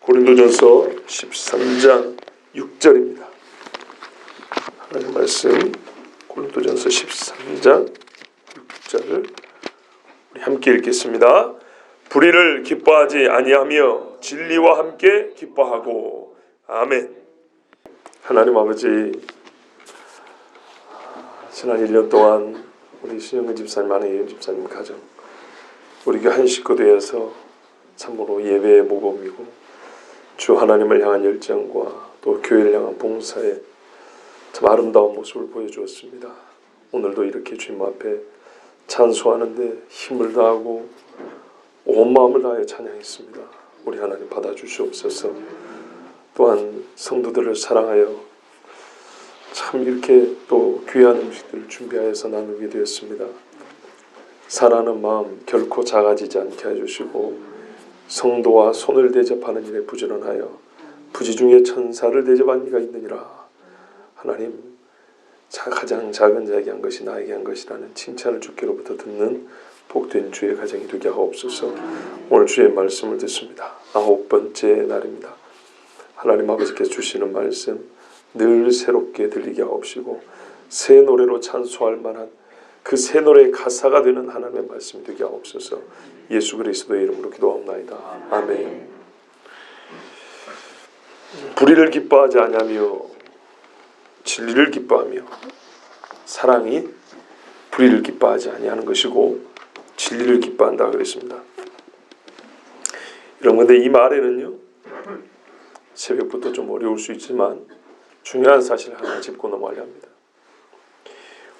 고린도전서 13장 6절입니다. 하나님 말씀 고린도전서 13장 6절을 우리 함께 읽겠습니다. 불의를 기뻐하지 아니하며 진리와 함께 기뻐하고. 아멘. 하나님 아버지, 지난 1년 동안 우리 신영근 집사님, 안혜연 집사님 가정, 우리 교회 한 식구 되어서 참으로 예배의 모범이고 주 하나님을 향한 열정과 또 교회를 향한 봉사에 참 아름다운 모습을 보여주었습니다. 오늘도 이렇게 주님 앞에 찬송하는데 힘을 다하고 온 마음을 다하여 찬양했습니다. 우리 하나님 받아주시옵소서. 또한 성도들을 사랑하여 참 이렇게 또 귀한 음식들을 준비하여서 나누게 되었습니다. 사랑하는 마음 결코 작아지지 않게 해주시고 성도와 손을 대접하는 일에 부지런하여 부지 중에 천사를 대접한 이가 있느니라. 하나님, 가장 작은 자에게 한 것이 나에게 한 것이라는 칭찬을 주께로부터 듣는 복된 주의 가정이 되게 하옵소서. 오늘 주의 말씀을 듣습니다. 9번째 날입니다. 하나님 아버지께서 주시는 말씀 늘 새롭게 들리게 하옵시고 새 노래로 찬송할 만한 그 새 노래의 가사가 되는 하나님의 말씀이 되게 하옵소서. 예수 그리스도의 이름으로 기도하옵나이다. 아멘. 불의를 기뻐하지 아니하며 진리를 기뻐하며. 사랑이 불의를 기뻐하지 아니하는 것이고 진리를 기뻐한다 그랬습니다. 이런 건데 이 말에는요, 새벽부터 좀 어려울 수 있지만 중요한 사실 하나 짚고 넘어가려 합니다.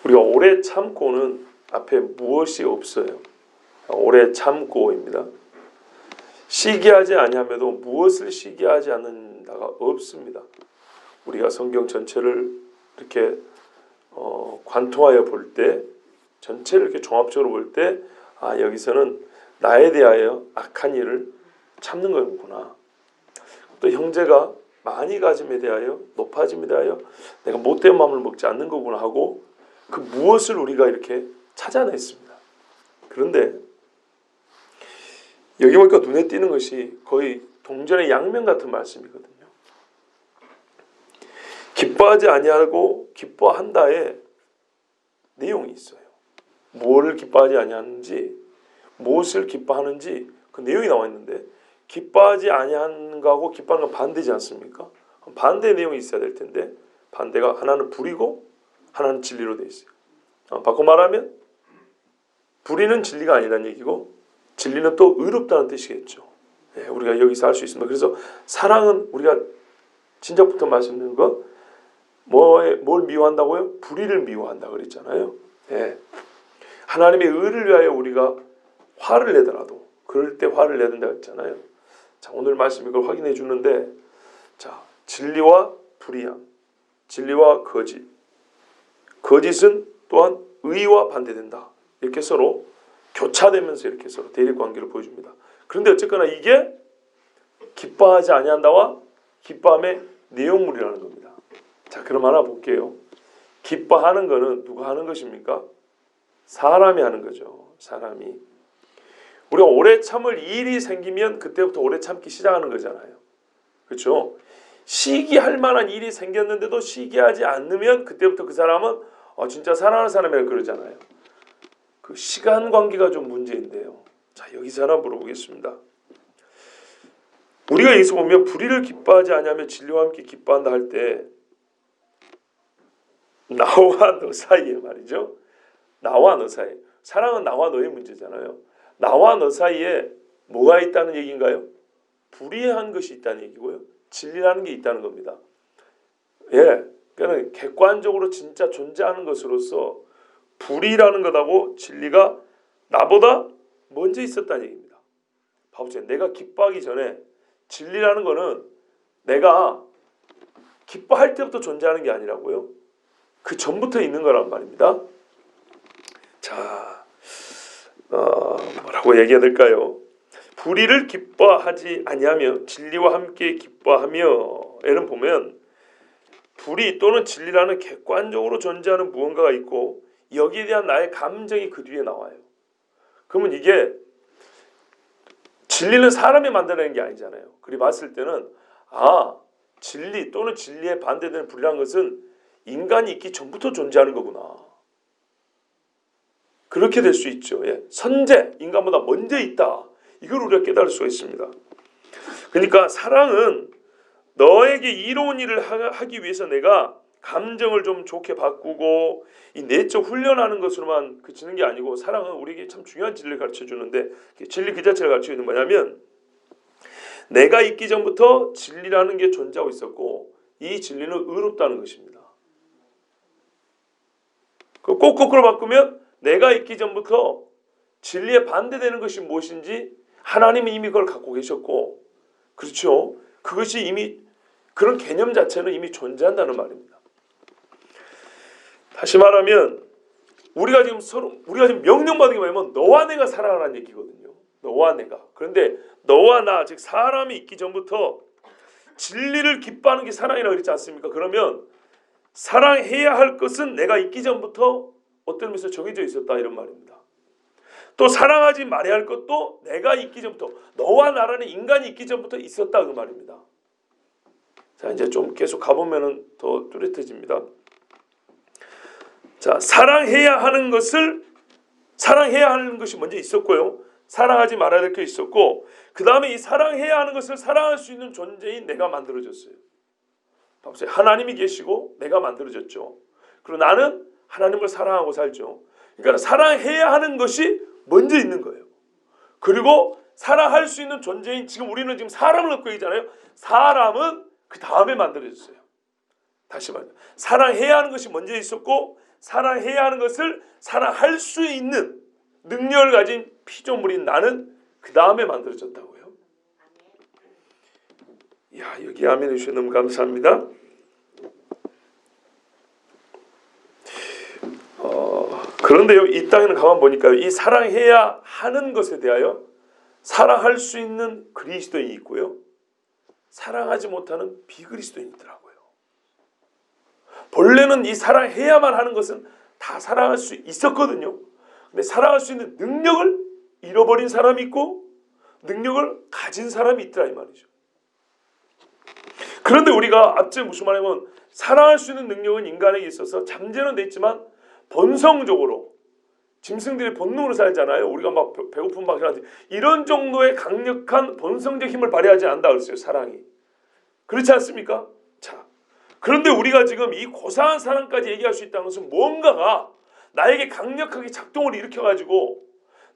우리가 오래 참고는 앞에 무엇이 없어요. 오래 참고입니다. 시기하지 아니하며도 무엇을 시기하지 않는다가 없습니다. 우리가 성경 전체를 이렇게 관통하여 볼 때, 전체를 이렇게 종합적으로 볼 때, 여기서는 나에 대하여 악한 일을 참는 거구나. 또 형제가 많이 가짐에 대하여, 높아짐에 대하여 내가 못된 마음을 먹지 않는 거구나 하고 그 무엇을 우리가 이렇게 찾아냈습니다. 그런데 여기 보니까 눈에 띄는 것이 거의 동전의 양면 같은 말씀이거든요. 기뻐하지 아니하고 기뻐한다에 내용이 있어요. 무엇을 기뻐하지 아니하는지, 무엇을 기뻐하는지 그 내용이 나와 있는데, 기뻐하지 아니하는 거하고 기뻐하는 건 반대지 않습니까? 반대의 내용이 있어야 될 텐데 반대가 하나는 불이고 하나는 진리로 되어 있어요. 바꿔 말하면 불의는 진리가 아니라는 얘기고 진리는 또 의롭다는 뜻이겠죠. 우리가 여기서 알 수 있습니다. 그래서 사랑은 우리가 진작부터 말씀드린 것, 뭘 미워한다고요? 불의를 미워한다 그랬잖아요. 하나님의 의를 위하여 우리가 화를 내더라도 그럴 때 화를 내는다 했잖아요. 자, 오늘 말씀 이걸 확인해 주는데, 자, 진리와 불의함, 진리와 거짓, 거짓은 또한 의와 반대된다. 이렇게 서로 교차되면서 이렇게 서로 대립관계를 보여줍니다. 그런데 어쨌거나 이게 기뻐하지 아니한다와 기뻐함의 내용물이라는 겁니다. 자, 그럼 하나 볼게요. 기뻐하는 거는 누가 하는 것입니까? 사람이 하는 거죠. 사람이. 우리가 오래 참을 일이 생기면 그때부터 오래 참기 시작하는 거잖아요. 그렇죠? 시기할 만한 일이 생겼는데도 시기하지 않으면 그때부터 그 사람은 진짜 사랑하는 사람이라고 그러잖아요. 그 시간 관계가 좀 문제인데요. 자, 여기서 하나 물어보겠습니다. 우리가 여기서 보면 불의를 기뻐하지 아니하며 진리와 함께 기뻐한다 할 때 나와 너 사이에 말이죠. 나와 너 사이. 사랑은 나와 너의 문제잖아요. 나와 너 사이에 뭐가 있다는 얘기인가요? 불의한 것이 있다는 얘기고요. 진리라는 게 있다는 겁니다. 그러니까 객관적으로 진짜 존재하는 것으로서 불의라는 것하고 진리가 나보다 먼저 있었다는 얘기입니다. 봐보세요. 내가 기뻐하기 전에 진리라는 거는 내가 기뻐할 때부터 존재하는 게 아니라고요. 그 전부터 있는 거란 말입니다. 자, 뭐라고 얘기해야 될까요? 불의를 기뻐하지 아니하며 진리와 함께 기뻐하며 에는 보면 불의 또는 진리라는 객관적으로 존재하는 무언가가 있고 여기에 대한 나의 감정이 그 뒤에 나와요. 그러면 이게 진리는 사람이 만들어낸 게 아니잖아요. 그리 봤을 때는 진리 또는 진리에 반대되는 불이라는 것은 인간이 있기 전부터 존재하는 거구나. 그렇게 될 수 있죠. 선제, 인간보다 먼저 있다. 이걸 우리가 깨달을 수가 있습니다. 그러니까 사랑은 너에게 이로운 일을 하기 위해서 내가 감정을 좀 좋게 바꾸고 이 내적 훈련하는 것으로만 그치는 게 아니고, 사랑은 우리에게 참 중요한 진리를 가르쳐 주는데, 진리 그 자체를 가르쳐 주는 뭐냐면, 내가 있기 전부터 진리라는 게 존재하고 있었고 이 진리는 의롭다는 것입니다. 꼭 거꾸로 바꾸면 내가 있기 전부터 진리에 반대되는 것이 무엇인지 하나님은 이미 그걸 갖고 계셨고, 그렇죠? 그것이 이미, 그런 개념 자체는 이미 존재한다는 말입니다. 다시 말하면 우리가 지금 명령받은 게 뭐냐면 너와 내가 사랑하라는 얘기거든요. 너와 내가. 그런데 너와 나, 즉 사람이 있기 전부터 진리를 기뻐하는 게 사랑이라고 그랬지 않습니까? 그러면 사랑해야 할 것은 내가 있기 전부터 어떤 의미에서 정해져 있었다, 이런 말입니다. 또 사랑하지 말아야 할 것도 내가 있기 전부터, 너와 나라는 인간이 있기 전부터 있었다, 그 말입니다. 자, 이제 좀 계속 가보면 더 뚜렷해집니다. 자, 사랑해야 하는 것이 먼저 있었고요. 사랑하지 말아야 될 게 있었고, 그 다음에 이 사랑해야 하는 것을 사랑할 수 있는 존재인 내가 만들어졌어요. 봐보세요. 하나님이 계시고 내가 만들어졌죠. 그리고 나는 하나님을 사랑하고 살죠. 그러니까 사랑해야 하는 것이 먼저 있는 거예요. 그리고 사랑할 수 있는 존재인, 지금 우리는 지금 사람을 갖고 있잖아요. 사람은 그 다음에 만들어졌어요. 다시 말해요. 사랑해야 하는 것이 먼저 있었고, 사랑해야 하는 것을 사랑할 수 있는 능력을 가진 피조물인 나는 그 다음에 만들어졌다고요. 이야, 여기 아멘 해주셔서 너무 감사합니다. 그런데요, 이 땅에는 가만 보니까요, 이 사랑해야 하는 것에 대하여 사랑할 수 있는 그리스도인이 있고요, 사랑하지 못하는 비그리스도인이 있더라고요. 본래는 이 사랑해야만 하는 것은 다 사랑할 수 있었거든요. 근데 사랑할 수 있는 능력을 잃어버린 사람이 있고 능력을 가진 사람이 있더라, 이 말이죠. 그런데 우리가 앞서 무슨 말이냐면, 사랑할 수 있는 능력은 인간에게 있어서 잠재는 돼 있지만 본성적으로 짐승들이 본능으로 살잖아요. 우리가 막 배고픈 막 이런 정도의 강력한 본성적 힘을 발휘하지 않는다 그랬어요, 사랑이. 그렇지 않습니까? 자, 그런데 우리가 지금 이 고상한 사랑까지 얘기할 수 있다는 것은 무언가가 나에게 강력하게 작동을 일으켜가지고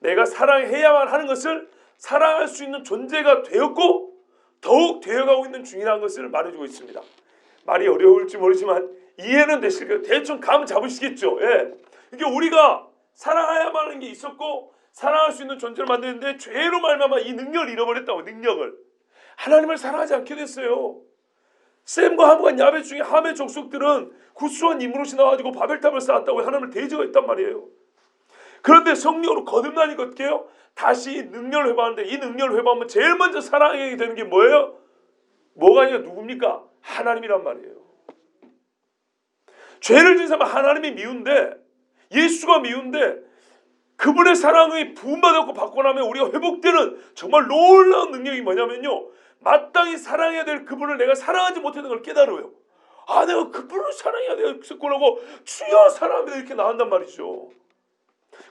내가 사랑해야만 하는 것을 사랑할 수 있는 존재가 되었고 더욱 되어가고 있는 중이라는 것을 말해주고 있습니다. 말이 어려울지 모르지만 이해는 되실 거예요. 대충 감 잡으시겠죠. 이게 우리가 사랑해야만 하는 게 있었고 사랑할 수 있는 존재를 만드는데 죄로 말미암아 이 능력을 잃어버렸다고. 능력을. 하나님을 사랑하지 않게 됐어요. 셈과 함과 야벳 중에 함의 족속들은 구수한 이물옷이 나와가지고 바벨탑을 쌓았다고 하나님을 대적을 했단 말이에요. 그런데 성령으로 거듭나니까 어떻게 해요? 다시 능력을 회복하는데, 이 능력을 회복하면 제일 먼저 사랑하게 되는 게 뭐예요? 뭐가 아니라 누굽니까? 하나님이란 말이에요. 죄를 지은 사람은 하나님이 미운데, 예수가 미운데, 그분의 사랑이 부음받았고 받고 나면 우리가 회복되는 정말 놀라운 능력이 뭐냐면요, 마땅히 사랑해야 될 그분을 내가 사랑하지 못하는 걸 깨달아요. 내가 그분을 사랑해야 되겠구나고 주여 사랑합니다 이렇게 나온단 말이죠.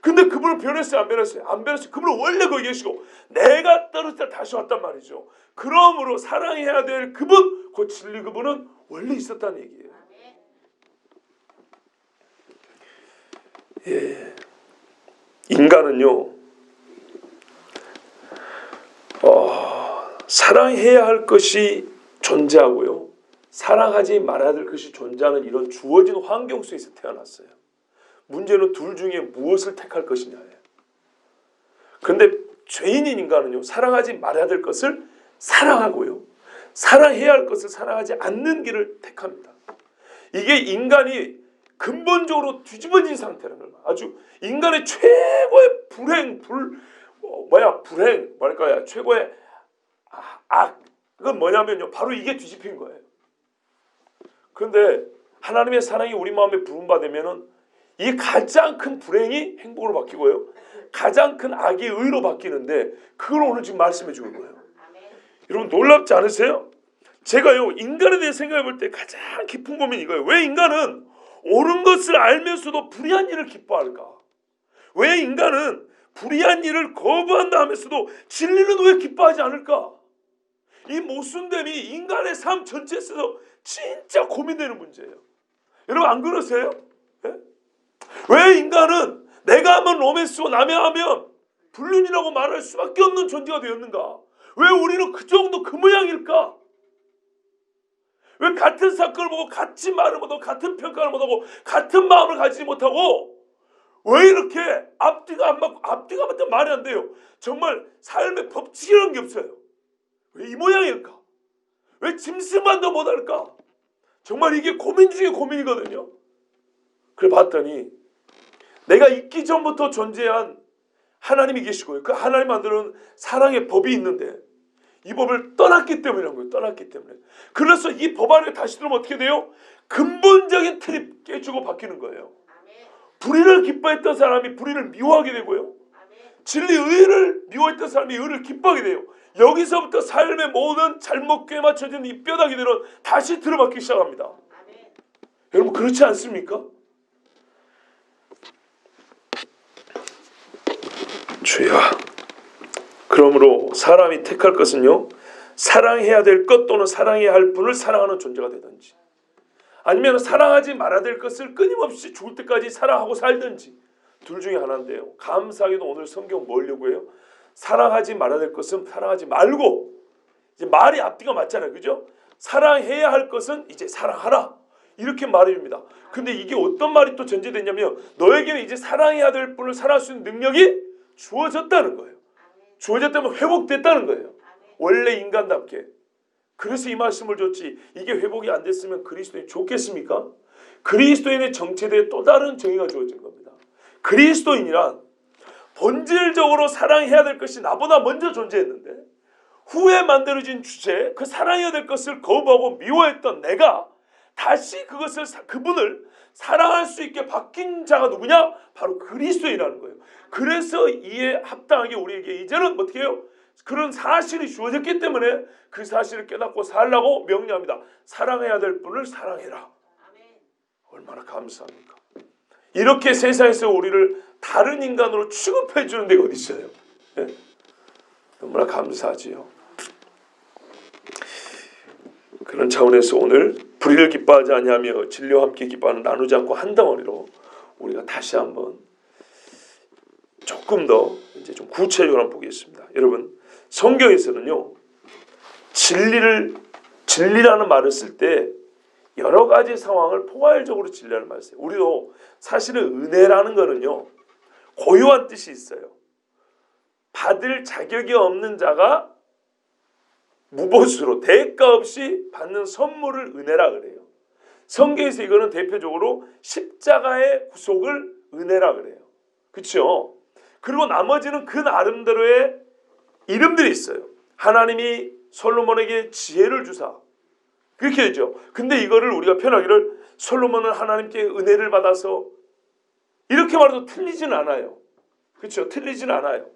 근데 그분을 변했어요? 안 변했어요? 안 변했어요. 그분은 원래 거기 계시고 내가 떨어질 때 다시 왔단 말이죠. 그러므로 사랑해야 될 그분, 그 진리 그분은 원래 있었다는 얘기예요. 인간은요, 사랑해야 할 것이 존재하고요, 사랑하지 말아야 될 것이 존재하는 이런 주어진 환경 속에서 태어났어요. 문제는 둘 중에 무엇을 택할 것이냐예요. 그런데 죄인인 인간은요, 사랑하지 말아야 될 것을 사랑하고요, 사랑해야 할 것을 사랑하지 않는 길을 택합니다. 이게 인간이 근본적으로 뒤집어진 상태라는 거예요. 아주 인간의 최고의 최고의 악은 뭐냐면요, 바로 이게 뒤집힌 거예요. 그런데 하나님의 사랑이 우리 마음에 부음받으면은 이 가장 큰 불행이 행복으로 바뀌고요. 가장 큰 악이 의로 바뀌는데 그걸 오늘 지금 말씀해 주는 거예요. 여러분 놀랍지 않으세요? 제가요 인간에 대해 생각해 볼 때 가장 깊은 고민이 이거예요. 왜 인간은 옳은 것을 알면서도 불의한 일을 기뻐할까? 왜 인간은 불의한 일을 거부한다 하면서도 진리는 왜 기뻐하지 않을까? 이 모순됨이 인간의 삶 전체에서 진짜 고민되는 문제예요. 여러분 안 그러세요? 네? 왜 인간은 내가 하면 로맨스고 남이 하면 불륜이라고 말할 수밖에 없는 존재가 되었는가? 왜 우리는 그 정도 그 모양일까? 왜 같은 사건을 보고 같이 말을 못하고 같은 평가를 못하고 같은 마음을 가지지 못하고 왜 이렇게 앞뒤가 안 맞고 앞뒤가 맞다면 말이 안 돼요. 정말 삶의 법칙이라는 게 없어요. 왜 이 모양일까? 왜 짐승만도 못할까? 정말 이게 고민 중에 고민이거든요. 그래 봤더니 내가 있기 전부터 존재한 하나님이 계시고요. 그 하나님 만드는 사랑의 법이 있는데 이 법을 떠났기 때문이라는 거예요. 떠났기 때문에. 그래서 이 법 안에 다시 들어오면 어떻게 돼요? 근본적인 틀이 깨지고 바뀌는 거예요. 불의를 기뻐했던 사람이 불의를 미워하게 되고요. 진리 의를 미워했던 사람이 의를 기뻐하게 돼요. 여기서부터 삶의 모든 잘못에 맞춰진 이 뼈다귀들은 다시 들어받기 시작합니다. 여러분 그렇지 않습니까? 주여, 그러므로 사람이 택할 것은요 사랑해야 될 것 또는 사랑해야 할 분을 사랑하는 존재가 되든지 아니면 사랑하지 말아야 될 것을 끊임없이 죽을 때까지 사랑하고 살든지 둘 중에 하나인데요. 감사하게도 오늘 성경 뭘 요구해요? 사랑하지 말아야 될 것은 사랑하지 말고, 이제 말이 앞뒤가 맞잖아요. 그죠? 사랑해야 할 것은 이제 사랑하라 이렇게 말해줍니다. 근데 이게 어떤 말이 또 전제됐냐면 너에게는 이제 사랑해야 될 분을 사랑할 수 있는 능력이 주어졌다는 거예요. 주어졌다면 회복됐다는 거예요. 원래 인간답게. 그래서 이 말씀을 줬지 이게 회복이 안 됐으면 그리스도인이 좋겠습니까? 그리스도인의 정체대에 또 다른 정의가 주어진 겁니다. 그리스도인이란 본질적으로 사랑해야 될 것이 나보다 먼저 존재했는데 후에 만들어진 주제 그 사랑해야 될 것을 거부하고 미워했던 내가 다시 그분을 사랑할 수 있게 바뀐 자가 누구냐? 바로 그리스도인이라는 거예요. 그래서 이에 합당하게 우리에게 이제는 어떻게 해요? 그런 사실이 주어졌기 때문에 그 사실을 깨닫고 살라고 명령합니다. 사랑해야 될 분을 사랑해라. 얼마나 감사합니까? 이렇게 세상에서 우리를 다른 인간으로 취급해 주는 데가 어디 있어요? 네? 너무나 감사하지요. 그런 차원에서 오늘 불의를 기뻐하지 아니하며 진리와 함께 기뻐하는 나누지 않고 한 덩어리로 우리가 다시 한번 조금 더 이제 좀 구체적으로 한번 보겠습니다. 여러분 성경에서는요 진리라는 말을 쓸 때 여러 가지 상황을 포괄적으로 진리라는 말을 써요. 우리도 사실은 은혜라는 거는요 고유한 뜻이 있어요. 받을 자격이 없는 자가 무보수로 대가 없이 받는 선물을 은혜라 그래요. 성경에서 이거는 대표적으로 십자가의 구속을 은혜라 그래요. 그렇죠? 그리고 나머지는 그 나름대로의 이름들이 있어요. 하나님이 솔로몬에게 지혜를 주사 그렇게 되죠. 근데 이거를 우리가 편하기를 솔로몬은 하나님께 은혜를 받아서 이렇게 말해도 틀리진 않아요. 그렇죠? 틀리진 않아요.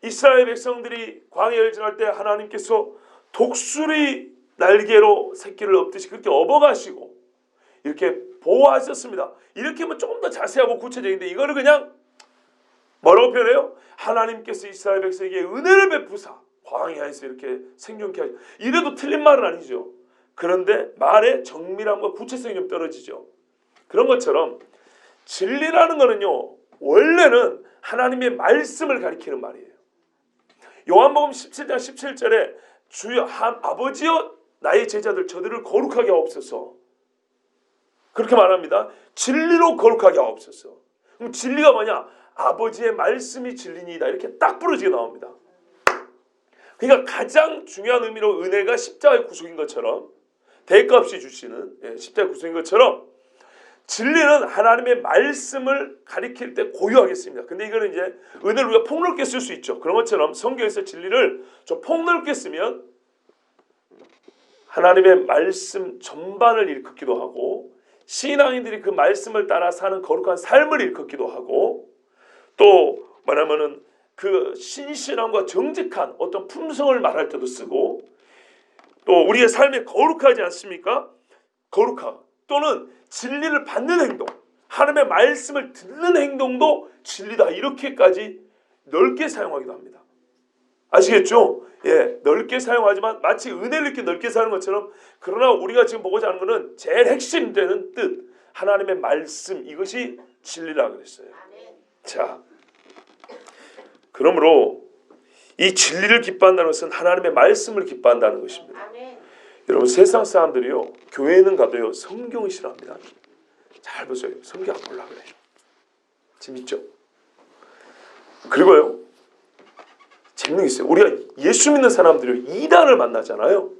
이스라엘 백성들이 광야를 지날 때 하나님께서 독수리 날개로 새끼를 업듯이 그렇게 업어가시고 이렇게 보호하셨습니다. 이렇게 하면 조금 더 자세하고 구체적인데 이거를 그냥 뭐라고 표현해요? 하나님께서 이스라엘 백성에게 은혜를 베푸사 광야에서 이렇게 생존케 하시고 이래도 틀린 말은 아니죠. 그런데 말의 정밀함과 구체성이 좀 떨어지죠. 그런 것처럼 진리라는 거는요 원래는 하나님의 말씀을 가리키는 말이에요. 요한복음 17장 17절에 주여 아버지여 나의 제자들 저들을 거룩하게 하옵소서 그렇게 말합니다. 진리로 거룩하게 하옵소서. 그럼 진리가 뭐냐? 아버지의 말씀이 진리니이다 이렇게 딱 부러지게 나옵니다. 그러니까 가장 중요한 의미로 은혜가 십자가의 구속인 것처럼 대가 없이 주시는 십자가의 구속인 것처럼 진리는 하나님의 말씀을 가리킬 때 고유하겠습니다. 근데 이거는 이제 은혜를 우리가 폭넓게 쓸 수 있죠. 그런 것처럼 성경에서 진리를 좀 폭넓게 쓰면 하나님의 말씀 전반을 일컫기도 하고 신앙인들이 그 말씀을 따라 사는 거룩한 삶을 일컫기도 하고, 또 뭐냐면은 그 신실함과 정직한 어떤 품성을 말할 때도 쓰고, 또 우리의 삶이 거룩하지 않습니까? 거룩함 또는 진리를 받는 행동, 하나님의 말씀을 듣는 행동도 진리다, 이렇게까지 넓게 사용하기도 합니다. 아시겠죠? 예, 넓게 사용하지만 마치 은혜를 이렇게 넓게 사용하는 것처럼, 그러나 우리가 지금 보고자 하는 것은 제일 핵심되는 뜻, 하나님의 말씀, 이것이 진리라 그랬어요. 자, 그러므로 이 진리를 기뻐한다는 것은 하나님의 말씀을 기뻐한다는 것입니다. 여러분, 세상 사람들이요, 교회는 가도요, 성경을 싫어합니다. 잘 보세요. 성경 안 보려고 그래요. 재밌죠? 그리고요, 재밌는 게 있어요. 우리가 예수 믿는 사람들이 이단을 만나잖아요.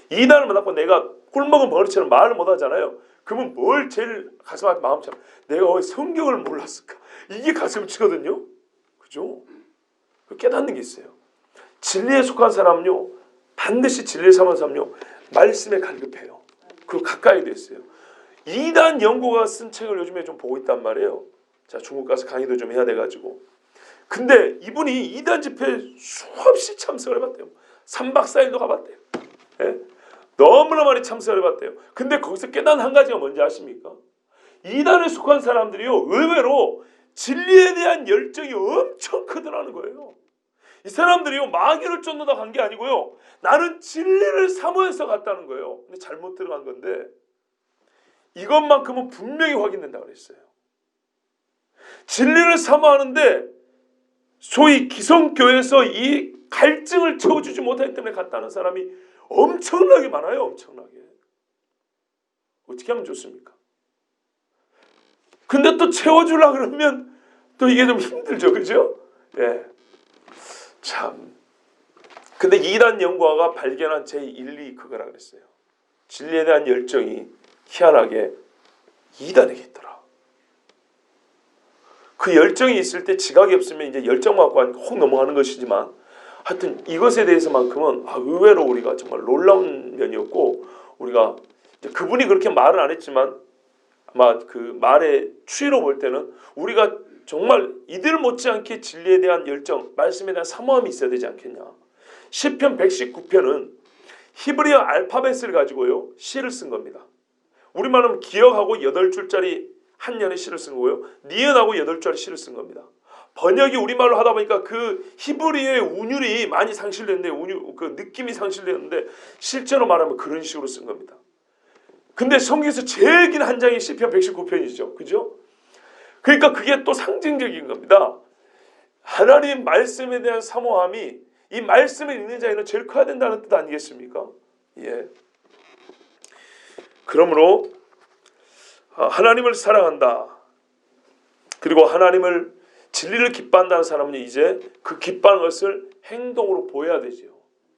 이단을 만나고 내가 꿀먹은 머리처럼 말을 못하잖아요. 그러면 뭘 제일 가슴 아픈 마음처럼, 내가 왜 성경을 몰랐을까? 이게 가슴을 치거든요. 그죠? 깨닫는 게 있어요. 진리에 속한 사람은요, 반드시 진리를 삼은 사람은요, 말씀에 갈급해요. 그리고 가까이 돼 있어요. 이단 연구가 쓴 책을 요즘에 좀 보고 있단 말이에요. 자, 중국 가서 강의도 좀 해야 돼가지고. 근데 이분이 이단 집회에 수없이 참석을 해봤대요. 3박 4일도 가봤대요. 예? 너무나 많이 참석을 해봤대요. 근데 거기서 깨달은 한 가지가 뭔지 아십니까? 이단에 속한 사람들이요, 의외로 진리에 대한 열정이 엄청 크더라는 거예요. 이 사람들이요, 마귀를 쫓는다 간 게 아니고요, 나는 진리를 사모해서 갔다는 거예요. 근데 잘못 들어간 건데, 이것만큼은 분명히 확인된다고 그랬어요. 진리를 사모하는데 소위 기성교회에서 이 갈증을 채워주지 못하기 때문에 갔다는 사람이 엄청나게 많아요. 엄청나게. 어떻게 하면 좋습니까? 근데 또 채워주려고 그러면 또 이게 좀 힘들죠. 그죠? 예. 참. 근데 이단 연구가가 발견한 제1, 2 그거라 그랬어요. 진리에 대한 열정이 희한하게 이단에게 있더라. 그 열정이 있을 때 지각이 없으면 이제 열정만 갖고 혹 넘어가는 것이지만, 하여튼 이것에 대해서만큼은 의외로 우리가 정말 놀라운 면이었고, 우리가 이제 그분이 그렇게 말은 안 했지만 아마 그 말의 추이로 볼 때는 우리가 정말 이들 못지않게 진리에 대한 열정, 말씀에 대한 사모함이 있어야 되지 않겠냐. 시편 119편은 히브리어 알파벳을 가지고요, 시를 쓴 겁니다. 우리말은 기억하고 8줄짜리 한 년의 시를 쓴 거고요, 니은하고 8줄짜리 시를 쓴 겁니다. 번역이 우리말로 하다 보니까 그 히브리어의 운율이 많이 상실됐는데, 그 느낌이 상실됐는데, 실제로 말하면 그런 식으로 쓴 겁니다. 근데 성경에서 제일 긴 한 장이 시편 119편이죠. 그죠? 그러니까 그게 또 상징적인 겁니다. 하나님 말씀에 대한 사모함이 이 말씀을 읽는 자에는 제일 커야 된다는 뜻 아니겠습니까? 예. 그러므로 하나님을 사랑한다, 그리고 하나님을 진리를 기뻐한다는 사람은 이제 그 기뻐하는 것을 행동으로 보여야 되죠.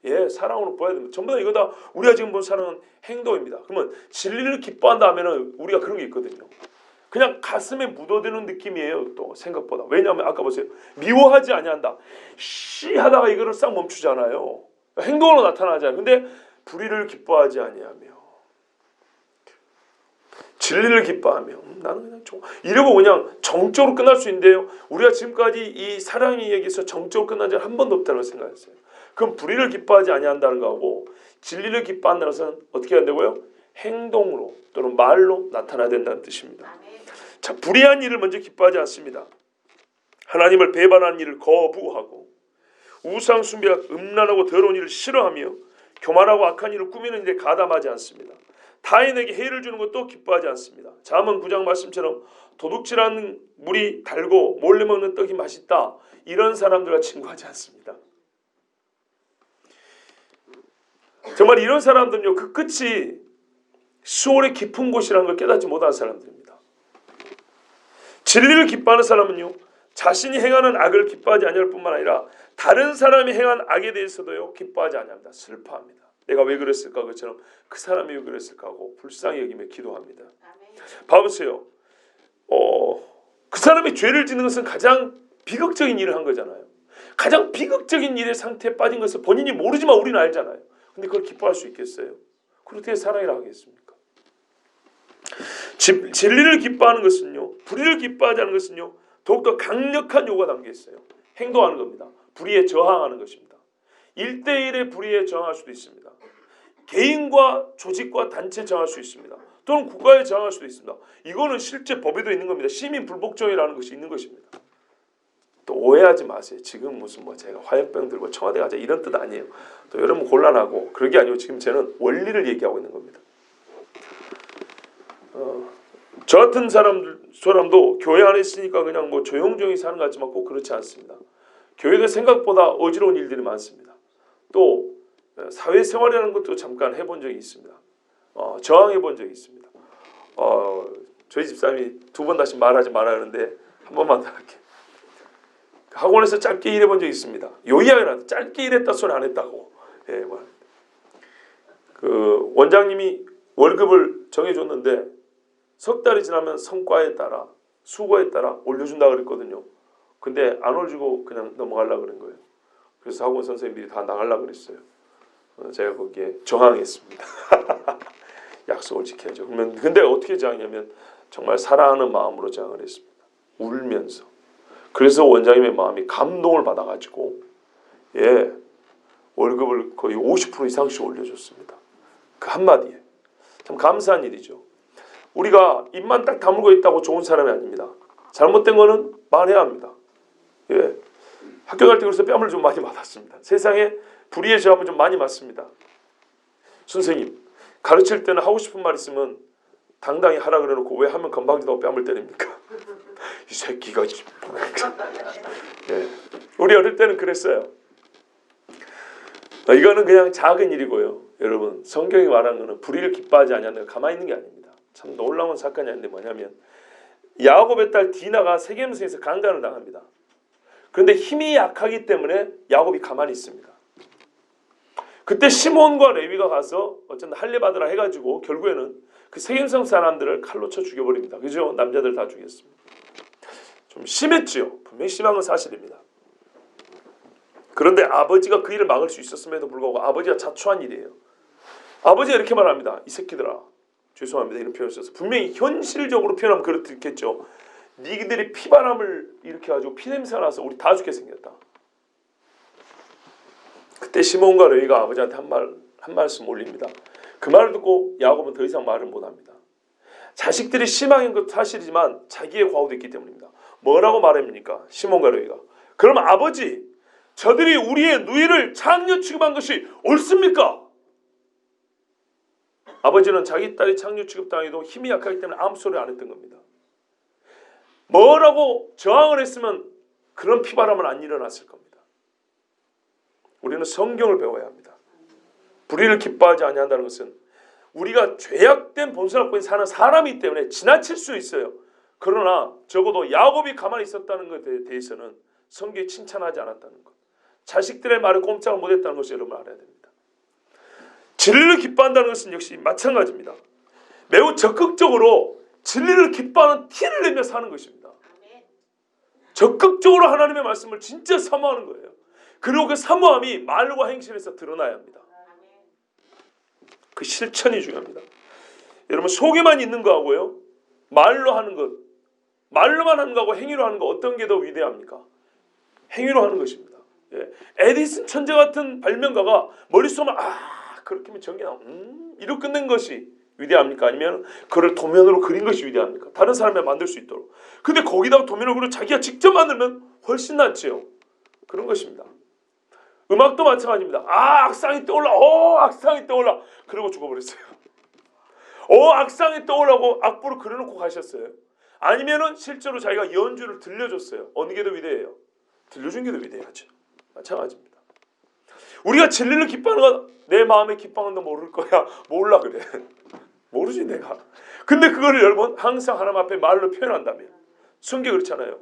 예, 사랑으로 보여야 됩니다. 전부 다 이거 다 우리가 지금 본 사랑은 행동입니다. 그러면 진리를 기뻐한다 하면은 우리가 그런 게 있거든요. 그냥 가슴에 묻어드는 느낌이에요. 또 생각보다. 왜냐하면 아까 보세요. 미워하지 아니한다. 씨 하다가 이거를 싹 멈추잖아요. 행동으로 나타나잖아요. 근데 불의를 기뻐하지 아니하며 진리를 기뻐하며, 나는 그냥 이러고 그냥 정적으로 끝날 수 있는데요, 우리가 지금까지 이 사랑의 얘기에서 정적으로 끝난 적은 한 번도 없다고 생각했어요. 그럼 불의를 기뻐하지 아니한다는 거하고 진리를 기뻐한다는 것은 어떻게 해야 되고요? 행동으로 또는 말로 나타나야 된다는 뜻입니다. 자, 불의한 일을 먼저 기뻐하지 않습니다. 하나님을 배반하는 일을 거부하고, 우상 숭배와 음란하고 더러운 일을 싫어하며, 교만하고 악한 일을 꾸미는 일에 가담하지 않습니다. 타인에게 해를 주는 것도 기뻐하지 않습니다. 잠언 9장 말씀처럼 도둑질하는 물이 달고 몰래 먹는 떡이 맛있다, 이런 사람들과 친구하지 않습니다. 정말 이런 사람들은요, 그 끝이 수월의 깊은 곳이라는 걸 깨닫지 못한 사람들입니다. 진리를 기뻐하는 사람은요, 자신이 행하는 악을 기뻐하지 아니할 뿐만 아니라 다른 사람이 행한 악에 대해서도요, 기뻐하지 아니합니다. 슬퍼합니다. 내가 왜 그랬을까, 그처럼 그 사람이 왜 그랬을까 하고 불쌍히 여기며 기도합니다. 봐보세요. 그 사람이 죄를 짓는 것은 가장 비극적인 일을 한 거잖아요. 가장 비극적인 일의 상태에 빠진 것을 본인이 모르지만 우리는 알잖아요. 근데 그걸 기뻐할 수 있겠어요? 그렇게 사랑이라 하겠습니까? 진리를 기뻐하는 것은요, 불의를 기뻐하지 않는 것은요, 더욱더 강력한 요구가 담겨 있어요. 행동하는 겁니다. 불의에 저항하는 것입니다. 1대1의 불의에 저항할 수도 있습니다. 개인과 조직과 단체에 저항할 수 있습니다. 또는 국가에 저항할 수도 있습니다. 이거는 실제 법에도 있는 겁니다. 시민 불복종이라는 것이 있는 것입니다. 또 오해하지 마세요. 지금 무슨 제가 화염병 들고 청와대 가자 이런 뜻 아니에요. 또 여러분 곤란하고 그런 게 아니고 지금 저는 원리를 얘기하고 있는 겁니다. 저 같은 사람도 교회 안에 있으니까 그냥 조용조용히 사는 것 같지만 꼭 그렇지 않습니다. 교회가 생각보다 어지러운 일들이 많습니다. 또 사회생활이라는 것도 잠깐 해본 적이 있습니다. 저항해 본 적이 있습니다. 저희 집사람이 2번 다시 말하지 말아야 하는데 한 번만 더 할게요. 학원에서 짧게 일해본 적이 있습니다. 요 이야기라도 짧게 일했다 소리 안 했다고. 예, 그 원장님이 월급을 정해줬는데 석 달이 지나면 성과에 따라 수고에 따라 올려준다 그랬거든요. 근데 안 올려주고 그냥 넘어가려고 그런 거예요. 그래서 학원 선생님들이 다 나가려고 그랬어요. 제가 거기에 저항했습니다. 약속을 지켜야죠. 근데 어떻게 저항했냐면 정말 사랑하는 마음으로 저항을 했습니다. 울면서. 그래서 원장님의 마음이 감동을 받아가지고 월급을 거의 50% 이상씩 올려줬습니다. 그 한마디에. 참 감사한 일이죠. 우리가 입만 딱 다물고 있다고 좋은 사람이 아닙니다. 잘못된 거는 말해야 합니다. 학교 갈 때 그래서 뺨을 좀 많이 맞았습니다. 세상에 불의의 저항을 좀 많이 맞습니다. 선생님, 가르칠 때는 하고 싶은 말 있으면 당당히 하라 그래놓고 왜 하면 건방지다고 뺨을 때립니까? 이 새끼가. 우리 어릴 때는 그랬어요. 이거는 그냥 작은 일이고요. 여러분, 성경이 말하는 것은 불의를 기뻐하지 않냐는 가만히 있는 게 아닙니다. 참 놀라운 사건이 아닌데 뭐냐면 야곱의 딸 디나가 세겜성에서 강간을 당합니다. 그런데 힘이 약하기 때문에 야곱이 가만히 있습니다. 그때 시몬과 레위가 가서 어쨌든 할례 받으라 해가지고 결국에는 그 세겜성 사람들을 칼로 쳐 죽여버립니다. 그죠? 남자들 다 죽였습니다. 좀 심했지요. 분명히 심한 건 사실입니다. 그런데 아버지가 그 일을 막을 수 있었음에도 불구하고 아버지가 자초한 일이에요. 아버지가 이렇게 말합니다. 이 새끼들아, 죄송합니다. 이런 표현을 써서 분명히 현실적으로 표현하면 그렇겠죠. 니들이 피바람을 일으켜가지고 피냄새가 나서 우리 다 죽게 생겼다. 그때 시몬과 레위가 아버지한테 한 말씀 올립니다. 그 말을 듣고 야곱은 더 이상 말을 못합니다. 자식들이 실망인 것도 사실이지만 자기의 과오도 있기 때문입니다. 뭐라고 말합니까? 시몬과 레위가. 그럼 아버지, 저들이 우리의 누이를 창녀 취급한 것이 옳습니까? 아버지는 자기 딸이 창녀 취급당해도 힘이 약하기 때문에 아무 소리 안 했던 겁니다. 뭐라고 저항을 했으면 그런 피바람은 안 일어났을 겁니다. 우리는 성경을 배워야 합니다. 불의를 기뻐하지 아니한다는 것은 우리가 죄악된 본성을 갖고 사는 사람이기 때문에 지나칠 수 있어요. 그러나 적어도 야곱이 가만히 있었다는 것에 대해서는 성경이 칭찬하지 않았다는 것. 자식들의 말을 꼼짝을 못했다는 것을 여러분 알아야 됩니다. 진리를 기뻐한다는 것은 역시 마찬가지입니다. 매우 적극적으로 진리를 기뻐하는 티를 내며 사는 것입니다. 적극적으로 하나님의 말씀을 진짜 사모하는 거예요. 그리고 그 사모함이 말과 행실에서 드러나야 합니다. 그 실천이 중요합니다. 여러분, 속에만 있는 거하고요, 말로 하는 것, 말로만 하는 거하고 행위로 하는 거 어떤 게 더 위대합니까? 행위로 하는 것입니다. 에디슨 천재 같은 발명가가 머릿속만 그렇게 하면 전기 나오면 이렇게 끝낸 것이 위대합니까? 아니면 그를 도면으로 그린 것이 위대합니까? 다른 사람이 만들 수 있도록. 근데 거기다가 도면으로 그리고 자기가 직접 만들면 훨씬 낫지요. 그런 것입니다. 음악도 마찬가지입니다. 악상이 떠올라. 악상이 떠올라. 그러고 죽어버렸어요. 악상이 떠올라고 악보를 그려놓고 가셨어요. 아니면은 실제로 자기가 연주를 들려줬어요. 어느 게 더 위대해요? 들려준 게 더 위대하죠. 마찬가지입니다. 우리가 진리를 기뻐하는 건 내 마음에 기뻐하는 거 모를 거야. 몰라 그래. 모르지 내가. 근데 그거를 여러분 항상 하나님 앞에 말로 표현한다면 성경 그렇잖아요.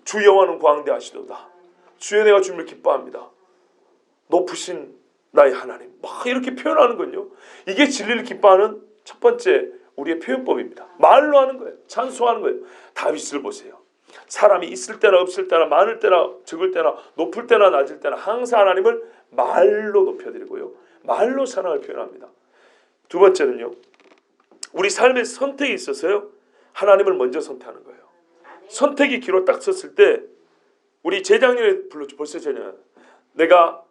주 여호와는 광대하시도다. 주의 내가 주님을 기뻐합니다. 높으신 나의 하나님. 막 이렇게 표현하는 건요. 이게 진리를 기뻐하는 첫 번째 우리의 표현법입니다. 말로 하는 거예요. 찬송하는 거예요. 다윗을 보세요. 사람이 있을 때나 없을 때나 많을 때나 적을 때나 높을 때나 낮을 때나 항상 하나님을 말로 높여드리고요. 말로 사랑을 표현합니다. 두 번째는요. 우리 삶에 선택이 있어서요. 하나님을 먼저 선택하는 거예요. 선택이 기로 딱 섰을 때 우리 재작년에 불렀죠. 벌써 재작. 내가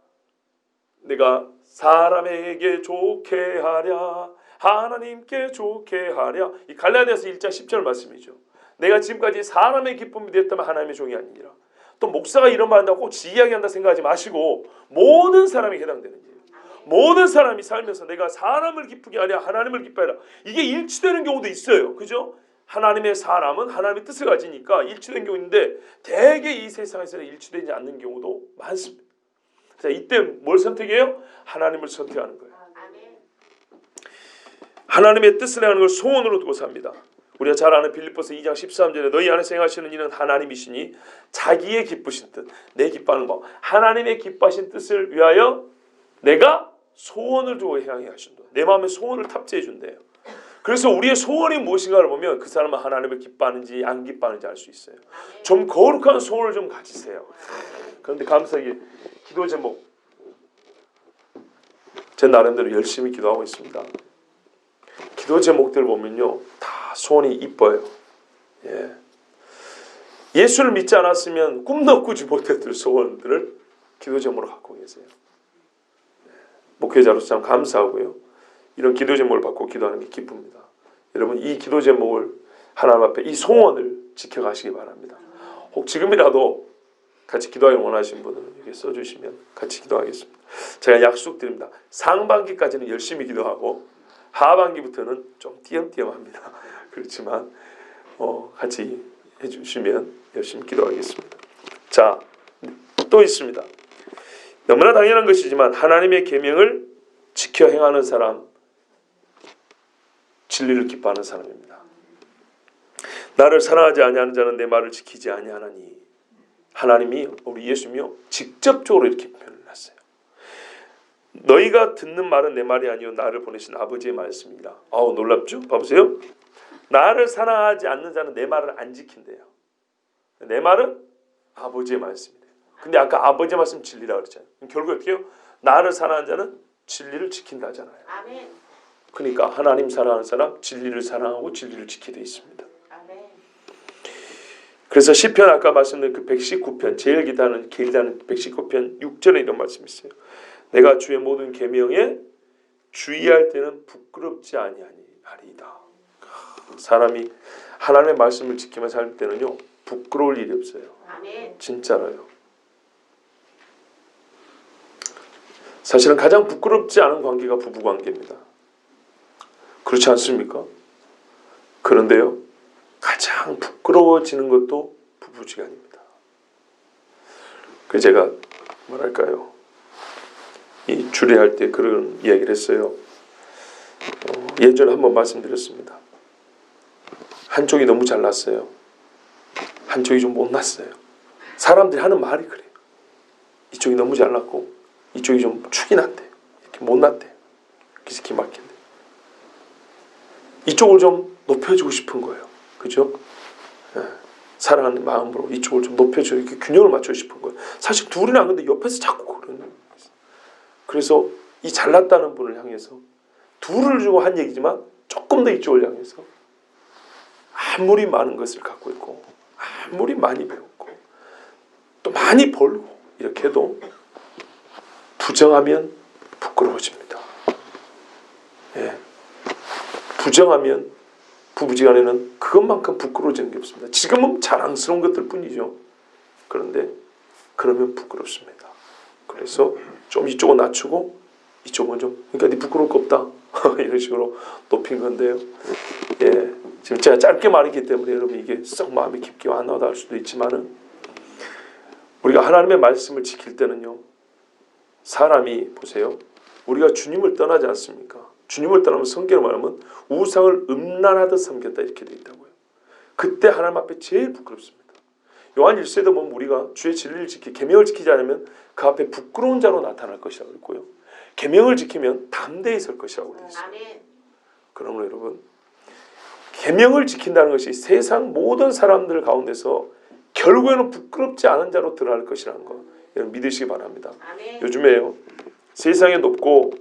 사람에게 좋게 하랴 하나님께 좋게 하랴. 이 갈라디아서 1장 10절 말씀이죠. 내가 지금까지 사람의 기쁨이 되었다면 하나님의 종이 아니니라. 또 목사가 이런 말 한다고 꼭 지 이야기한다 생각하지 마시고 모든 사람이 해당되는 일이에요. 모든 사람이 살면서 내가 사람을 기쁘게 하랴 하나님을 기뻐하라. 이게 일치되는 경우도 있어요. 그죠? 하나님의 사람은 하나님의 뜻을 가지니까 일치된 경우인데 대개 이 세상에서는 일치되지 않는 경우도 많습니다. 자, 이때 뭘 선택해요? 하나님을 선택하는 거예요. 하나님의 뜻을 행하는 걸 소원으로 두고 삽니다. 우리가 잘 아는 빌립보서 2장 13절에 너희 안에서 행하시는 이는 하나님이시니 자기의 기쁘신 뜻, 내 기뻐하는 법, 하나님의 기뻐하신 뜻을 위하여 내가 소원을 두고 행하게 하신다. 내 마음에 소원을 탑재해 준대요. 그래서 우리의 소원이 무엇인가를 보면 그 사람은 하나님을 기뻐하는지 안 기뻐하는지 알 수 있어요. 좀 거룩한 소원을 좀 가지세요. 그런데 감사하게 기도 제목 제 나름대로 열심히 기도하고 있습니다. 기도 제목들 보면요 다 소원이 이뻐요. 예수를 믿지 않았으면 꿈도 꾸지 못했던 소원들을 기도 제목으로 갖고 계세요. 목회자로서 참 감사하고요. 이런 기도 제목을 받고 기도하는 게 기쁩니다. 여러분 이 기도 제목을 하나님 앞에 이 소원을 지켜가시기 바랍니다. 혹 지금이라도 같이 기도하기 원하시는 분은 이렇게 써주시면 같이 기도하겠습니다. 제가 약속드립니다. 상반기까지는 열심히 기도하고 하반기부터는 좀 띄엄띄엄합니다. 그렇지만 같이 해주시면 열심히 기도하겠습니다. 자, 또 있습니다. 너무나 당연한 것이지만 하나님의 계명을 지켜 행하는 사람, 진리를 기뻐하는 사람입니다. 나를 사랑하지 아니하는 자는 내 말을 지키지 아니하나니. 하나님이 우리 예수님이요 직접적으로 이렇게 표현을 했어요. 너희가 듣는 말은 내 말이 아니요 나를 보내신 아버지의 말씀이라. 아우 놀랍죠? 봐보세요. 나를 사랑하지 않는 자는 내 말을 안 지킨대요. 내 말은 아버지의 말씀이래요. 근데 아까 아버지의 말씀 진리라고 그랬잖아요. 결국 어떻게 해요? 나를 사랑하는 자는 진리를 지킨다 하잖아요. 아멘. 그러니까 하나님 사랑하는 사람 진리를 사랑하고 진리를 지키게 되어 있습니다. 아멘. 그래서 시편 아까 말씀드린 그 119편 제일 길다는 119편 6절에 이런 말씀이 있어요. 내가 주의 모든 계명에 주의할 때는 부끄럽지 아니하리이다. 사람이 하나님의 말씀을 지키며 살 때는요 부끄러울 일이 없어요. 아멘. 진짜로요. 사실은 가장 부끄럽지 않은 관계가 부부관계입니다. 그렇지 않습니까? 그런데요 가장 부끄러워지는 것도 부부지간입니다. 그래서 제가 뭐랄까요 이 주례할 때 그런 이야기를 했어요. 예전에 한번 말씀드렸습니다. 한쪽이 너무 잘났어요. 한쪽이 좀 못났어요. 사람들이 하는 말이 그래요. 이쪽이 너무 잘났고 이쪽이 좀 축이 났대요. 이렇게 못났대요. 기스키 막힌대. 이쪽을 좀 높여주고 싶은 거예요. 그죠? 사랑하는 마음으로 이쪽을 좀 높여주고 이렇게 균형을 맞추고 싶은 거예요. 사실 둘이는 안 근데 옆에서 자꾸 그러는 거예요. 그래서 이 잘났다는 분을 향해서 둘을 주고 한 얘기지만 조금 더 이쪽을 향해서 아무리 많은 것을 갖고 있고 아무리 많이 배웠고 또 많이 벌고 이렇게 해도 부정하면 부끄러워집니다. 부정하면 부부지간에는 그것만큼 부끄러워지는 게 없습니다. 지금은 자랑스러운 것들 뿐이죠. 그런데 그러면 부끄럽습니다. 그래서 좀 이쪽은 낮추고 이쪽은 좀 그러니까 네 부끄러울 거 없다 이런 식으로 높인 건데요. 지금 제가 짧게 말했기 때문에 여러분 이게 썩 마음이 깊게 와닿아 할 수도 있지만은 우리가 하나님의 말씀을 지킬 때는요 사람이 보세요 우리가 주님을 떠나지 않습니까? 주님을 떠나면 성경을 말하면 우상을 음란하듯 섬겼다 이렇게 되어 있다고요. 그때 하나님 앞에 제일 부끄럽습니다. 요한 1세도 보면 우리가 주의 진리를 지키 계명을 지키지 않으면 그 앞에 부끄러운 자로 나타날 것이라고 했고요. 계명을 지키면 담대히 설 것이라고 되어 있어요. 그러므로 여러분 계명을 지킨다는 것이 세상 모든 사람들 가운데서 결국에는 부끄럽지 않은 자로 드러날 것이라는 거 여러분 믿으시기 바랍니다. 요즘에요 세상에 높고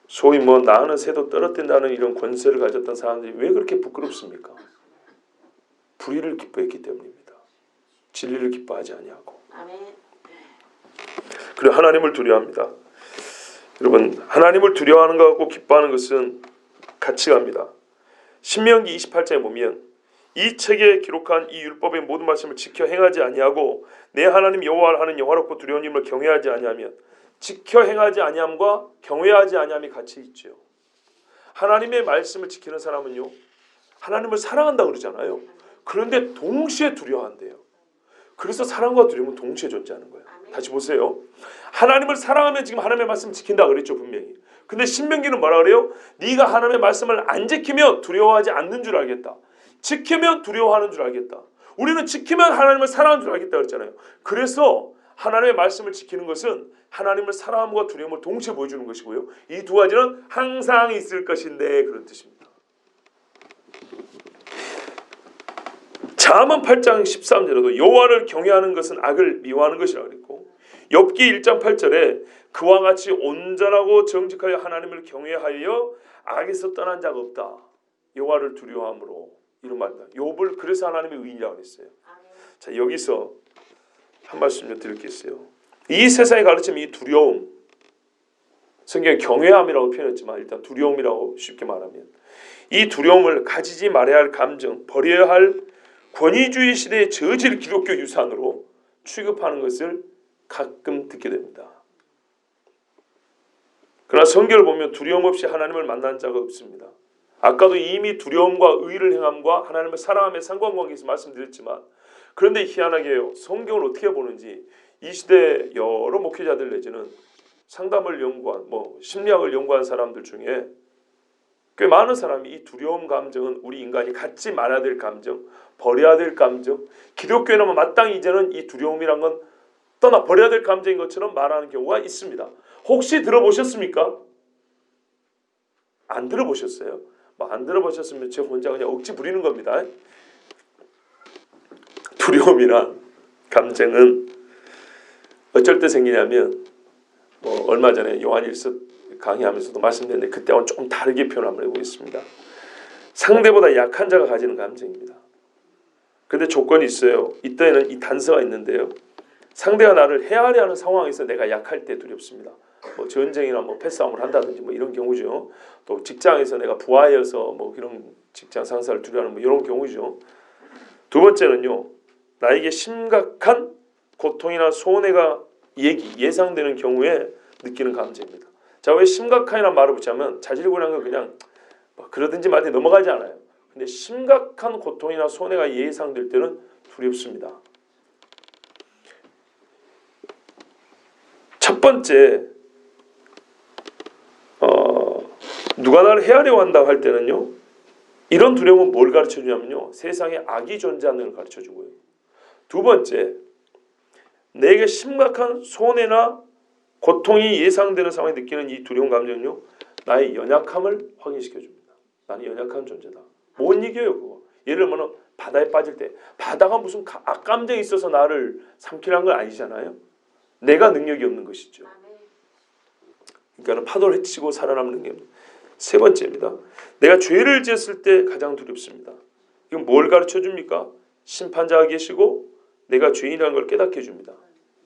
소위 뭐 나는 새도 떨어뜨린다는 이런 권세를 가졌던 사람들이 왜 그렇게 부끄럽습니까? 불의를 기뻐했기 때문입니다. 진리를 기뻐하지 아니하고. 그리고 하나님을 두려워합니다. 여러분, 하나님을 두려워하는 것과 기뻐하는 것은 같이 갑니다. 신명기 28장에 보면 이 책에 기록한 이 율법의 모든 말씀을 지켜 행하지 아니하고 내 하나님 여호와를 하는 영화롭고 두려운 이름을 경외하지 아니하면, 지켜 행하지 아니함과 경외하지 아니함이 같이 있죠. 하나님의 말씀을 지키는 사람은요, 하나님을 사랑한다고 그러잖아요. 그런데 동시에 두려워한대요. 그래서 사랑과 두려움은 동시에 존재하는 거예요. 다시 보세요. 하나님을 사랑하면 지금 하나님의 말씀을 지킨다 그랬죠, 분명히. 근데 신명기는 뭐라 그래요? 네가 하나님의 말씀을 안 지키면 두려워하지 않는 줄 알겠다. 지키면 두려워하는 줄 알겠다. 우리는 지키면 하나님을 사랑하는 줄 알겠다 그랬잖아요. 그래서 하나님의 말씀을 지키는 것은 하나님을 사랑함과 두려움을 동시에 보여주는 것이고요. 이 두 가지는 항상 있을 것인데 그런 뜻입니다. 잠언 8장 13절에도 여호와를 경외하는 것은 악을 미워하는 것이라 그랬고, 욥기 1장 8절에 그와 같이 온전하고 정직하여 하나님을 경외하여 악에서 떠난 자가 없다. 여호와를 두려워함으로, 이런 말입니다. 욥을 그래서 하나님의 의인이라고 그랬어요. 자, 여기서 한 말씀 좀 드리겠어요. 이 세상에 가르치는 이 두려움, 성경에 경외함이라고 표현했지만 일단 두려움이라고 쉽게 말하면, 이 두려움을 가지지 말아야 할 감정, 버려야 할 권위주의 시대의 저질 기독교 유산으로 취급하는 것을 가끔 듣게 됩니다. 그러나 성경을 보면 두려움 없이 하나님을 만난 자가 없습니다. 아까도 이미 두려움과 의를 행함과 하나님을 사랑함의 상관관계에서 말씀드렸지만, 그런데 희한하게요, 성경을 어떻게 보는지 이 시대 여러 목회자들 내지는 상담을 연구한, 심리학을 연구한 사람들 중에 꽤 많은 사람이 이 두려움 감정은 우리 인간이 갖지 말아야 될 감정, 버려야 될 감정, 기독교에는 마땅히 이제는 이 두려움이란 건 떠나 버려야 될 감정인 것처럼 말하는 경우가 있습니다. 혹시 들어보셨습니까? 안 들어보셨어요? 안 들어보셨으면 제 혼자 그냥 억지 부리는 겁니다. 두려움이란 감정은 어쩔 때 생기냐면, 얼마 전에 요한일서 강의하면서도 말씀드렸는데 그때와는 조금 다르게 표현 한번 해보겠습니다. 상대보다 약한 자가 가지는 감정입니다. 근데 조건이 있어요. 이때는 이 단서가 있는데요. 상대가 나를 헤아려 하는 상황에서 내가 약할 때 두렵습니다. 전쟁이나 패싸움을 한다든지 이런 경우죠. 또 직장에서 내가 부하여서 이런 직장 상사를 두려워하는 이런 경우죠. 두 번째는요, 나에게 심각한 고통이나 손해가 예상되는 경우에 느끼는 감정입니다. 자, 왜 심각한이라는 말을 붙이면 자질구레한 건 그냥 그러든지 말든지 넘어가지 않아요. 근데 심각한 고통이나 손해가 예상될 때는 두렵습니다. 첫 번째, 누가 나를 헤아려고 한다고 할 때는요, 이런 두려움은 뭘 가르쳐주냐면요, 세상에 악이 존재하는 걸 가르쳐주고요. 두 번째, 내게 심각한 손해나 고통이 예상되는 상황에 느끼는 이 두려운 감정은요, 나의 연약함을 확인시켜줍니다. 나는 연약한 존재다. 못 이겨요, 그거. 예를 들면 바다에 빠질 때, 바다가 무슨 악감정이 있어서 나를 삼키라는 건 아니잖아요. 내가 능력이 없는 것이죠. 그러니까 파도를 헤치고 살아남는 게 세 번째입니다. 내가 죄를 지었을 때 가장 두렵습니다. 이건 뭘 가르쳐 줍니까? 심판자가 계시고 내가 죄인이라는 걸 깨닫게 해줍니다.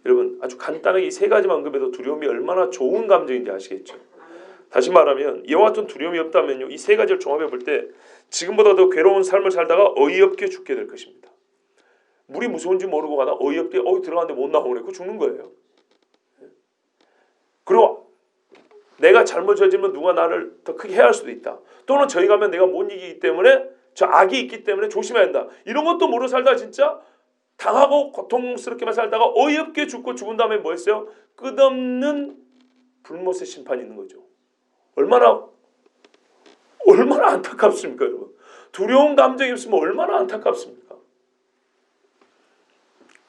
여러분, 아주 간단하게 이 세 가지만 언급해도 두려움이 얼마나 좋은 감정인지 아시겠죠? 다시 말하면 이와 같은 두려움이 없다면요, 이 세 가지를 종합해 볼 때 지금보다 더 괴로운 삶을 살다가 어이없게 죽게 될 것입니다. 물이 무서운지 모르고 가다 어이없게 들어갔는데 못 나오네. 그거 죽는 거예요. 그리고 내가 잘못 저지르면 누가 나를 더 크게 해할 수도 있다. 또는 저희 가면 내가 못 이기기 때문에 저 악이 있기 때문에 조심해야 한다. 이런 것도 모르고 살다 진짜 당하고 고통스럽게만 살다가 어이없게 죽고 죽은 다음에 뭐 했어요? 끝없는 불못의 심판이 있는 거죠. 얼마나 안타깝습니까, 여러분? 두려운 감정이 없으면 얼마나 안타깝습니까?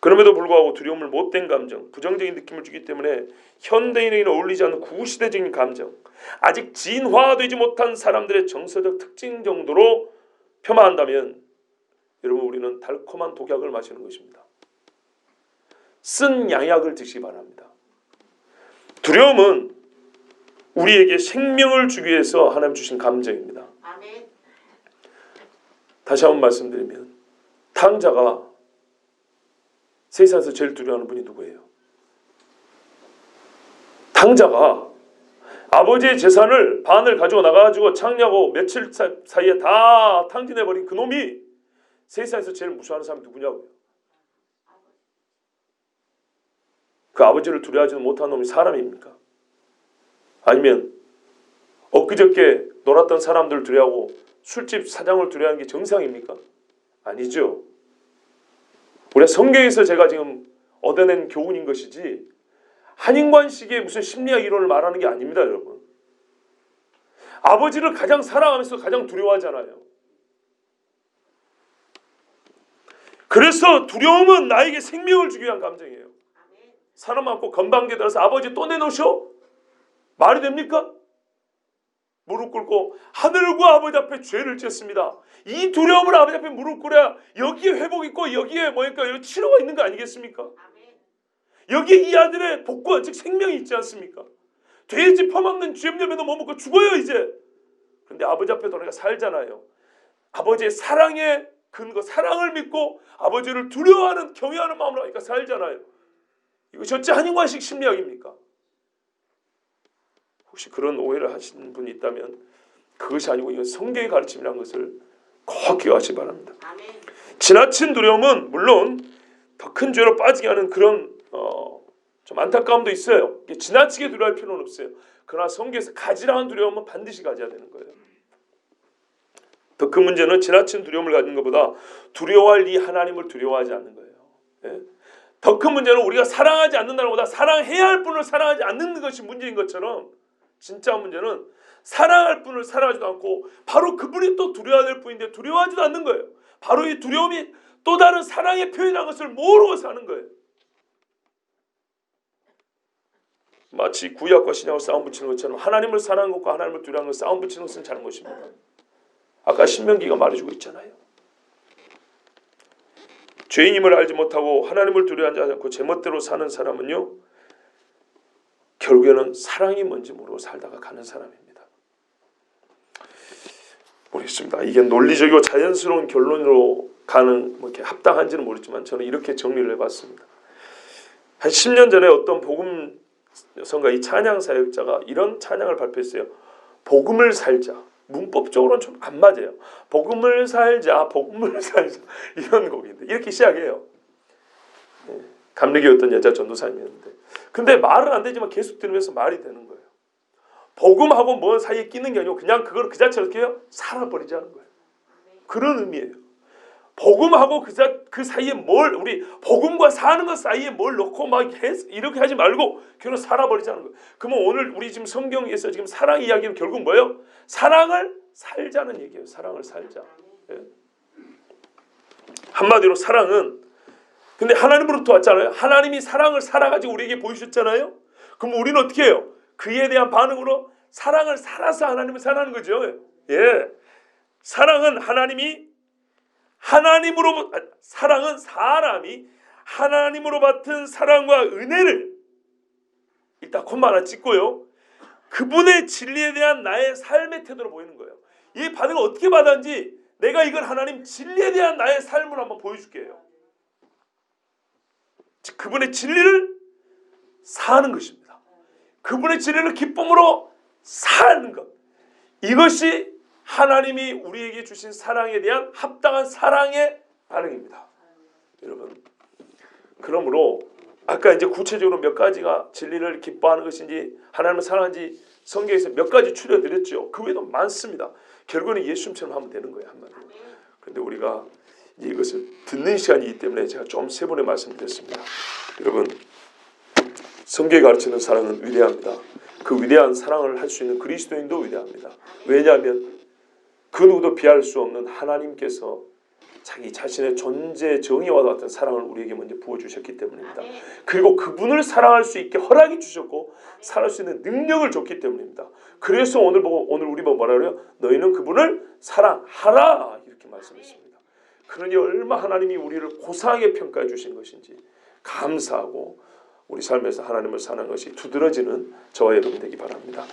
그럼에도 불구하고 두려움을 못된 감정, 부정적인 느낌을 주기 때문에 현대인에게는 어울리지 않는 구시대적인 감정, 아직 진화되지 못한 사람들의 정서적 특징 정도로 폄하한다면 여러분, 우리는 달콤한 독약을 마시는 것입니다. 쓴 양약을 드시기 바랍니다. 두려움은 우리에게 생명을 주기 위해서 하나님 주신 감정입니다. 아멘. 다시 한번 말씀드리면 탕자가 세상에서 제일 두려워하는 분이 누구예요? 탕자가 아버지의 재산을 반을 가지고 나가가지고 창녀하고 며칠 사이에 다 탕진해버린 그 놈이 세상에서 제일 무서워하는 사람이 누구냐고요? 그 아버지를 두려워하지는 못하는 놈이 사람입니까? 아니면 엊그저께 놀았던 사람들 두려워하고 술집 사장을 두려워하는 게 정상입니까? 아니죠. 우리가 성경에서 제가 지금 얻어낸 교훈인 것이지 한인관식의 무슨 심리학 이론을 말하는 게 아닙니다, 여러분. 아버지를 가장 사랑하면서 가장 두려워하잖아요. 그래서 두려움은 나에게 생명을 주기 위한 감정이에요. 사람 많고 건방지게 들어서 아버지 또 내놓으셔? 말이 됩니까? 무릎 꿇고 하늘과 아버지 앞에 죄를 지었습니다. 이 두려움을 아버지 앞에 무릎 꿇어야 여기에 회복 있고 여기에 뭐니까 여기 치료가 있는 거 아니겠습니까? 여기에 이 아들의 복권 즉 생명이 있지 않습니까? 돼지 퍼먹는 쥐염염에도 못 먹고 죽어요 이제. 그런데 아버지 앞에 우리가 살잖아요. 아버지의 사랑의 근거 사랑을 믿고 아버지를 두려워하는 경외하는 마음으로 하니까 살잖아요. 이거 어찌 한인관식 심리학입니까? 혹시 그런 오해를 하시는 분이 있다면 그것이 아니고 이건 성경의 가르침이라는 것을 꼭 기억하시기 바랍니다. 지나친 두려움은 물론 더 큰 죄로 빠지게 하는 그런 좀 안타까움도 있어요. 지나치게 두려워할 필요는 없어요. 그러나 성경에서 가지라는 두려움은 반드시 가져야 되는 거예요. 더 큰 문제는 지나친 두려움을 가진 것보다 두려워할 이 하나님을 두려워하지 않는 거예요. 예? 더 큰 문제는 우리가 사랑하지 않는다는 것보다 사랑해야 할 분을 사랑하지 않는 것이 문제인 것처럼 진짜 문제는 사랑할 분을 사랑하지도 않고 바로 그분이 또 두려워야 될 분인데 두려워하지도 않는 거예요. 바로 이 두려움이 또 다른 사랑의 표현이라는 것을 모르고 사는 거예요. 마치 구약과 신약을 싸움 붙이는 것처럼 하나님을 사랑하는 것과 하나님을 두려워하는 것을 싸움 붙이는 것은 잘한 것입니다. 아까 신명기가 말해주고 있잖아요. 죄인임을 알지 못하고 하나님을 두려워하지 않고 제멋대로 사는 사람은요 결국에는 사랑이 뭔지 모르고 살다가 가는 사람입니다. 모르겠습니다. 이게 논리적이고 자연스러운 결론으로 가는 뭐 이렇게 합당한지는 모르지만 저는 이렇게 정리를 해봤습니다. 한 10년 전에 어떤 복음 성가 이 찬양 사역자가 이런 찬양을 발표했어요. 복음을 살자. 문법적으로는 좀 안 맞아요. 복음을 살자, 복음을 살자 이런 곡인데 이렇게 시작해요. 감리교였던 여자 전도사님이었는데 근데 말은 안 되지만 계속 들으면서 말이 되는 거예요. 복음하고 뭔 사이에 끼는 게 아니고 그냥 그걸 그 자체로 어떻게 해요? 살아버리자는 거예요. 그런 의미예요. 복음하고 그 사이에 뭘 우리 복음과 사는 것 사이에 뭘 넣고 막 이렇게 하지 말고 그냥 살아버리자는 거예요. 그러면 오늘 우리 지금 성경에서 지금 사랑 이야기는 결국 뭐예요? 사랑을 살자는 얘기예요. 사랑을 살자. 예. 한마디로 사랑은 근데 하나님으로부터 왔잖아요. 하나님이 사랑을 살아가지고 우리에게 보여주셨잖아요. 그럼 우리는 어떻게 해요? 그에 대한 반응으로 사랑을 살아서 하나님을 사랑하는 거죠. 예. 사랑은 사랑은 사람이 하나님으로 받은 사랑과 은혜를 일단 콤마 하나 찍고요. 그분의 진리에 대한 나의 삶의 태도로 보이는 거예요. 이 반응을 어떻게 받았는지 내가 이걸 하나님 진리에 대한 나의 삶을 한번 보여줄게요. 즉 그분의 진리를 사는 것입니다. 그분의 진리를 기쁨으로 사는 것. 이것이 하나님이 우리에게 주신 사랑에 대한 합당한 사랑의 반응입니다. 여러분, 그러므로 아까 이제 구체적으로 몇 가지가 진리를 기뻐하는 것인지 하나님을 사랑하는지 성경에서 몇 가지 추려드렸죠. 그 외에도 많습니다. 결국에는 예수님처럼 하면 되는 거예요. 한마디로. 그런데 우리가 이것을 듣는 시간이기 때문에 제가 좀 세 번의 말씀드렸습니다. 여러분, 성경이 가르치는 사랑은 위대합니다. 그 위대한 사랑을 할 수 있는 그리스도인도 위대합니다. 왜냐하면 그 누구도 비할 수 없는 하나님께서 자기 자신의 존재 정의와 같은 사랑을 우리에게 먼저 부어주셨기 때문입니다. 그리고 그분을 사랑할 수 있게 허락이 주셨고 살아갈 수 있는 능력을 줬기 때문입니다. 그래서 오늘 우리 보고 뭐라 그래요? 너희는 그분을 사랑하라 이렇게 말씀했습니다. 그러니 얼마 하나님이 우리를 고상하게 평가해 주신 것인지 감사하고 우리 삶에서 하나님을 사는 것이 두드러지는 저와 여러분 되기 바랍니다.